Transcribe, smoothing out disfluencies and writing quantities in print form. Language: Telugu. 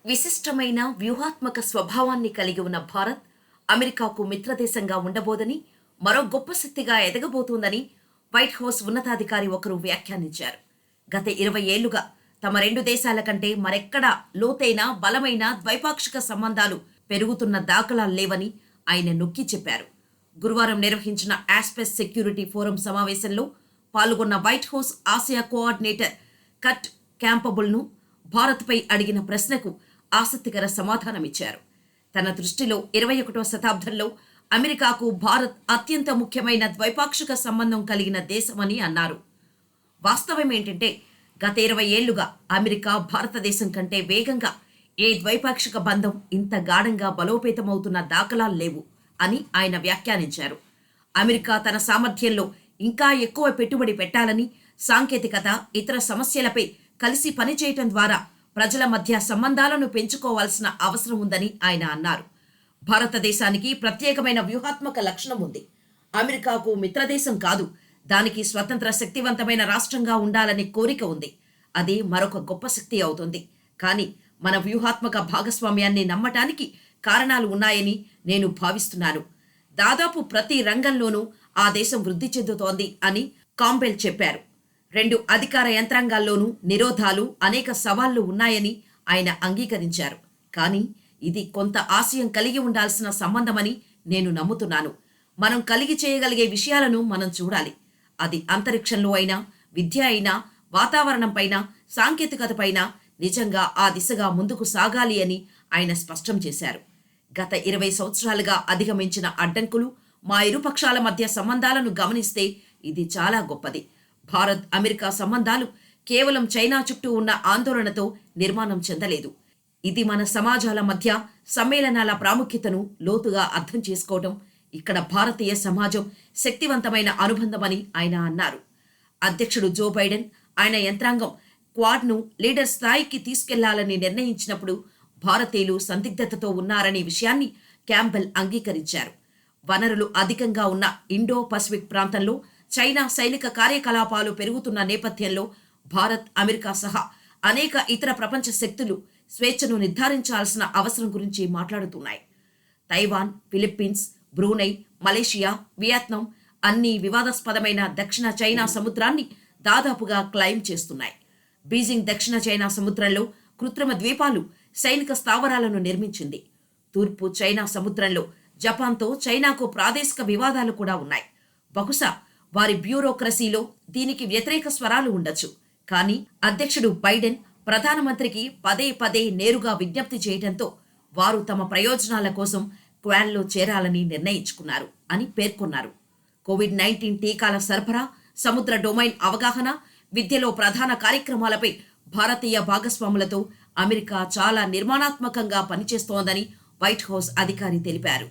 విశిష్టమైన వ్యూహాత్మక స్వభావాన్ని కలిగి ఉన్న భారత్ అమెరికాకు మిత్రదేశంగా ఉండబోదని, మరో గొప్ప శక్తిగా ఎదగబోతోందని వైట్ హౌస్ ఉన్నతాధికారి ఒకరు వ్యాఖ్యానించారు. గత 20 ఏళ్లుగా తమ రెండు దేశాల కంటే మరెక్కడా లోతైన, బలమైన ద్వైపాక్షిక సంబంధాలు పెరుగుతున్న దాఖలాలు లేవని ఆయన నొక్కి చెప్పారు. గురువారం నిర్వహించిన ఆస్పెస్ సెక్యూరిటీ ఫోరం సమావేశంలో పాల్గొన్న White House Asia coordinator Kurt క్యాంపబుల్ను భారత్పై అడిగిన ప్రశ్నకు ఆసక్తికర సమాధానమిచ్చారు. తన దృష్టిలో 21వ శతాబ్దంలో అమెరికాకు భారత్ అత్యంత ముఖ్యమైన ద్వైపాక్షిక సంబంధం కలిగిన దేశమని అన్నారు. వాస్తవమేంటంటే గత 20 ఏళ్లుగా అమెరికా భారతదేశం కంటే వేగంగా ఏ ద్వైపాక్షిక బంధం ఇంత గాఢంగా బలోపేతమవుతున్న దాఖలాలు లేవు అని ఆయన వ్యాఖ్యానించారు. అమెరికా తన సామర్థ్యంలో ఇంకా ఎక్కువ పెట్టుబడి పెట్టాలని, సాంకేతికత, ఇతర సమస్యలపై కలిసి పనిచేయటం ద్వారా ప్రజల మధ్య సంబంధాలను పెంచుకోవాల్సిన అవసరం ఉందని ఆయన అన్నారు. భారతదేశానికి ప్రత్యేకమైన వ్యూహాత్మక లక్షణం ఉంది. అమెరికాకు మిత్రదేశం కాదు, దానికి స్వతంత్ర శక్తివంతమైన రాష్ట్రంగా ఉండాలనే కోరిక ఉంది. అది మరొక గొప్ప శక్తి అవుతుంది. కానీ మన వ్యూహాత్మక భాగస్వామ్యాన్ని నమ్మటానికి కారణాలు ఉన్నాయని నేను భావిస్తున్నాను. దాదాపు ప్రతి రంగంలోనూ ఆ దేశం వృద్ధి చెందుతోంది అని కాంబెల్ చెప్పారు. రెండు అధికార యంత్రాంగాల్లోనూ నిరోధాలు, అనేక సవాళ్లు ఉన్నాయని ఆయన అంగీకరించారు. కానీ ఇది కొంత ఆశయం కలిగి ఉండాల్సిన సంబంధమని నేను నమ్ముతున్నాను. మనం కలిగి చేయగలిగే విషయాలను మనం చూడాలి. అది అంతరిక్షంలో అయినా, విద్య అయినా, వాతావరణంపైన, సాంకేతికతపైన నిజంగా ఆ దిశగా ముందుకు సాగాలి అని ఆయన స్పష్టం చేశారు. గత 20 సంవత్సరాలుగా అధిగమించిన అడ్డంకులు, మా ఇరుపక్షాల మధ్య సంబంధాలను గమనిస్తే ఇది చాలా గొప్పది. భారత్ అమెరికా సంబంధాలు కేవలం చైనా చుట్టూ ఉన్న ఆందోళనతో నిర్మాణం చెందలేదు. ఇది మన సమాజాల మధ్య సమ్మేళనాల ప్రాముఖ్యతను లోతుగా అర్థం చేసుకోవడం, ఇక్కడ భారతీయ సమాజం శక్తివంతమైన అనుబంధమని ఆయన అన్నారు. అధ్యక్షుడు జో బైడెన్, ఆయన యంత్రాంగం క్వాడ్ను లీడర్ స్థాయికి తీసుకెళ్లాలని నిర్ణయించినప్పుడు భారతీయులు సందిగ్ధతతో ఉన్నారనే విషయాన్ని క్యాంపెల్ అంగీకరించారు. వనరులు అధికంగా ఉన్న ఇండో పసిఫిక్ ప్రాంతంలో చైనా సైనిక కార్యకలాపాలు పెరుగుతున్న నేపథ్యంలో భారత్, అమెరికా సహా అనేక ఇతర ప్రపంచ శక్తులు స్వేచ్ఛను నిర్ధారించాల్సిన అవసరం గురించి మాట్లాడుతున్నాయి. Taiwan, Philippines, Brunei, Malaysia, Vietnam అన్ని వివాదాస్పదమైన దక్షిణ చైనా సముద్రాన్ని దాదాపుగా క్లెయిమ్ చేస్తున్నాయి. బీజింగ్ దక్షిణ చైనా సముద్రంలో కృత్రిమ ద్వీపాలు, సైనిక స్థావరాలను నిర్మించింది. తూర్పు చైనా సముద్రంలో జపాన్తో చైనాకు ప్రాదేశిక వివాదాలు కూడా ఉన్నాయి. బహుశా వారి బ్యూరోక్రసీలో దీనికి వ్యతిరేక స్వరాలు ఉండొచ్చు. కానీ అధ్యక్షుడు బైడెన్ ప్రధానమంత్రికి పదే పదే నేరుగా విజ్ఞప్తి చేయడంతో వారు తమ ప్రయోజనాల కోసం క్వాడ్లో చేరాలని నిర్ణయించుకున్నారు అని పేర్కొన్నారు. కోవిడ్-19 టీకాల సరఫరా, సముద్ర డొమైన్ అవగాహన, విద్యలో ప్రధాన కార్యక్రమాలపై భారతీయ భాగస్వాములతో అమెరికా చాలా నిర్మాణాత్మకంగా పనిచేస్తోందని వైట్ హౌస్ అధికారి తెలిపారు.